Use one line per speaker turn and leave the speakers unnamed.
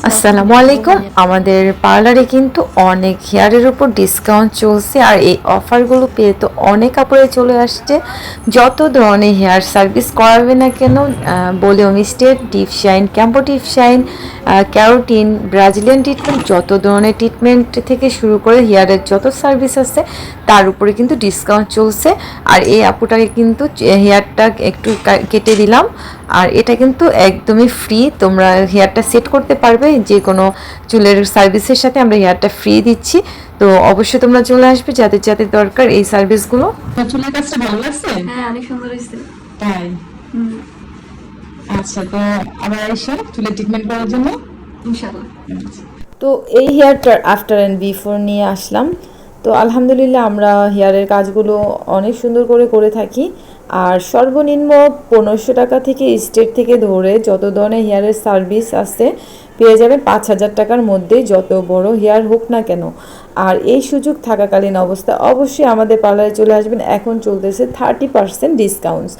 আসসালামু আলাইকুম। আমাদের পার্লারে কিন্তু অনেক হেয়ারের উপর ডিসকাউন্ট চলছে, আর এই অফারগুলো পেয়ে তো অনেক কাপড়ে চলে আসছে। যত ধরনের হেয়ার সার্ভিস করাবে না কেন, volume state, deep shine, Campo deep shine, carotene, Brazilian treatment, যত ধরনের ট্রিটমেন্ট থেকে শুরু করে হেয়ারের যত সার্ভিস আছে তার উপরে কিন্তু ডিসকাউন্ট চলছে। আর এই আপুটাকে কিন্তু হেয়ারটা একটু কেটে দিলাম, আর এটা কিন্তু একদমই ফ্রি। তোমরা হেয়ারটা সেট করতে পারবে, যে কোনো চুলের সার্ভিসের সাথে আমরা হেয়ারটা ফ্রি দিচ্ছি। তো অবশ্যই তোমরা চলে আসবে যাদের যাদের দরকার এই সার্ভিসগুলো।
চুলের কাজটা ভালো লাগছে?
হ্যাঁ, অনেক সুন্দর হয়েছে।
তাই? আচ্ছা, তো আবার এসো চুলের ট্রিটমেন্ট করার জন্য।
ইনশাআল্লাহ।
তো এই হেয়ারটার আফটার অ্যান্ড বিফোর নিয়ে আসলাম। তো আলহামদুলিল্লাহ আমরা হেয়ারের কাজগুলো অনেক সুন্দর করে থাকি। আর সর্বনিম্ন 1500 টাকা থেকে স্টেট থেকে ধরে যত ধরনের হেয়ারের সার্ভিস আছে পেয়ে যাবেন 5000 টাকার মধ্যেই, যত বড় হেয়ার হোক না কেন। আর এই সুযোগ থাকাকালীন অবস্থা অবশ্যই আমাদের পার্লারে চলে আসবেন। এখন চলতেছে 30% ডিসকাউন্টস।